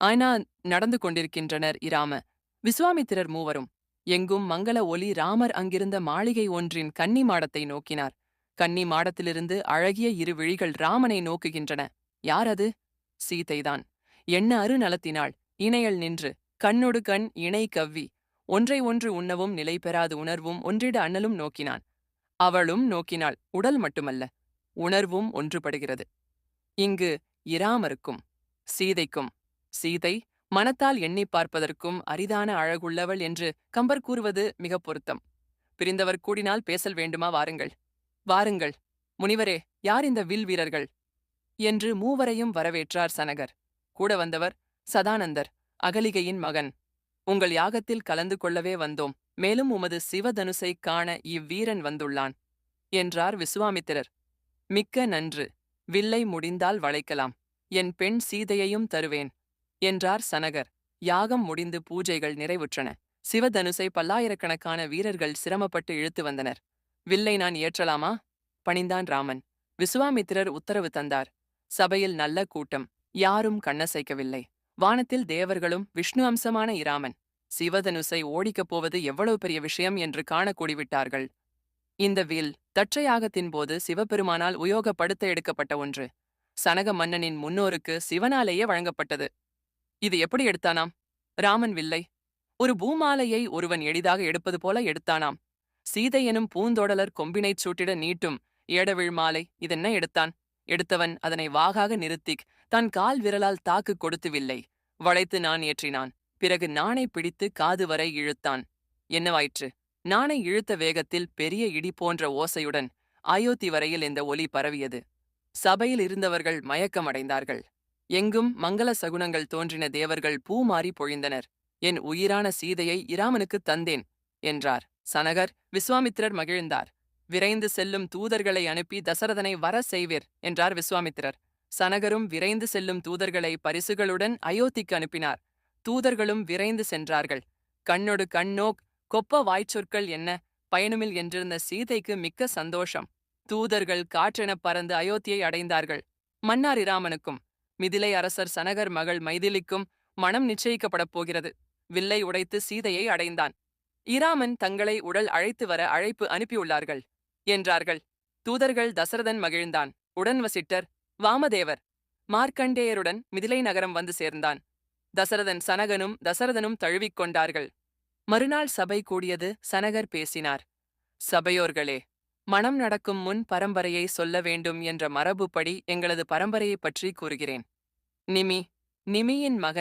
ஆனா நடந்து கொண்டிருக்கின்றனர் இராம விசுவாமித்திரர் மூவரும். எங்கும் மங்கள ஒலி. ராமர் அங்கிருந்த மாளிகை ஒன்றின் கன்னி மாடத்தை நோக்கினார். கன்னி மாடத்திலிருந்து அழகிய இரு விழிகள் ராமனை நோக்குகின்றன. யார் அது? சீதைதான். எண்ண அரு நலத்தினாள் இணையல் நின்று கண்ணொடு கண் இணை கவ்வி ஒன்றை ஒன்று உண்ணவும் நிலை பெறாது உணர்வும் ஒன்றிட அண்ணலும் நோக்கினான். அவளும் நோக்கினாள். உடல் மட்டுமல்ல, உணர்வும் ஒன்றுபடுகிறது. இங்கு இராமருக்கும் சீதைக்கும், சீதை மனத்தால் எண்ணிப் பார்ப்பதற்கும் அரிதான அழகுள்ளவள் என்று கம்பர் கூறுவது மிகப் பொருத்தம். பிரிந்தவர் கூடினால் பேசல் வேண்டுமா? வாருங்கள், வாருங்கள். முனிவரே, யார் இந்த வில் வீரர்கள் என்று மூவரையும் வரவேற்றார் சனகர். கூட வந்தவர் சதானந்தர், அகலிகையின் மகன். உங்கள் யாகத்தில் கலந்து கொள்ளவே வந்தோம். மேலும் உமது சிவதனுசைக் காண இவ்வீரன் வந்துள்ளான் என்றார் விசுவாமித்திரர். மிக்க நன்று. வில்லை முடிந்தால் வளைக்கலாம். என் பெண் சீதையையும் தருவேன் என்றார் சனகர். யாகம் முடிந்து பூஜைகள் நிறைவுற்றன. சிவதனுசை பல்லாயிரக்கணக்கான வீரர்கள் சிரமப்பட்டு இழுத்து வந்தனர். வில்லை நான் ஏற்றலாமா? பணிந்தான் ராமன். விசுவாமித்திரர் உத்தரவு தந்தார். சபையில் நல்ல கூட்டம். யாரும் கண்ணசைக்கவில்லை. வானத்தில் தேவர்களும் விஷ்ணு அம்சமான இராமன் சிவதனுசை ஓடிக்கப் போவது எவ்வளவு பெரிய விஷயம் என்று காண கூடிவிட்டார்கள். இந்த வில் தட்சயாகத்தின் போது சிவபெருமானால் உயோகப்படுத்த எடுக்கப்பட்ட ஒன்று. சனக மன்னனின் முன்னோருக்கு சிவனாலேயே வழங்கப்பட்டது. இது எப்படி எடுத்தானாம்? ராமன் வில்லை ஒரு பூமாலையை ஒருவன் எளிதாக எடுப்பது போல எடுத்தானாம். சீதை எனும் பூந்தொடலர் கொம்பினைச் சூட்டிட நீட்டும் ஏடவிழ் மாலை இதென்ன எடுத்தான்? எடுத்தவன் அதனை வாகாக நிறுத்திக் தன் கால் விரலால் தாக்கு கொடுத்துவில்லை வளைத்து நான் ஏற்றினான். பிறகு நாணை பிடித்து காது வரை இழுத்தான். என்னவாயிற்று? நாணை இழுத்த வேகத்தில் பெரிய இடி போன்ற ஓசையுடன் அயோத்தி வரையில் இந்த ஒலி பரவியது. சபையில் இருந்தவர்கள் மயக்கமடைந்தார்கள். எங்கும் மங்கள சகுனங்கள் தோன்றின. தேவர்கள் பூமாறி பொழிந்தனர். என் உயிரான சீதையை இராமனுக்குத் தந்தேன் என்றார் சனகர். விசுவாமித்திரர் மகிழ்ந்தார். விரைந்து செல்லும் தூதர்களை அனுப்பி தசரதனை வர செய்வீர் என்றார் விசுவாமித்திரர். சனகரும் விரைந்து செல்லும் தூதர்களை பரிசுகளுடன் அயோத்திக்கு அனுப்பினார். தூதர்களும் விரைந்து சென்றார்கள். கண்ணொடு கண்ணோக் கொப்ப வாய்ச்சொற்கள் என்ன பயனுமில் என்றிருந்த சீதைக்கு மிக்க சந்தோஷம். தூதர்கள் காற்றெனப் பறந்து அயோத்தியை அடைந்தார்கள். மன்னார் இராமனுக்கும் மிதிலை அரசர் சனகர் மகள் மைதிலிக்கும் மனம் நிச்சயிக்கப்படப் போகிறது. வில்லை உடைத்து சீதையை அடைந்தான். இராமன் தங்களை உடல் அழைத்து வர அழைப்பு அனுப்பியுள்ளார்கள் என்றார்கள். தூதர்கள். தசரதன் மகிழ்ந்தான். உடன் வசிட்டர் வாமதேவர் மார்க்கண்டேயருடன் மிதிலை நகரம் வந்து சேர்ந்தான். தசரதனும் தழுவிக்கொண்டார்கள். மறுநாள் சபை கூடியது. சனகர் பேசினார். சபையோர்களே, மணம் நடக்கும் முன் பரம்பரையை சொல்ல வேண்டும் என்ற மரபுப்படி எங்களது பரம்பரையைப் பற்றி கூறுகிறேன். நிமியின் மகன்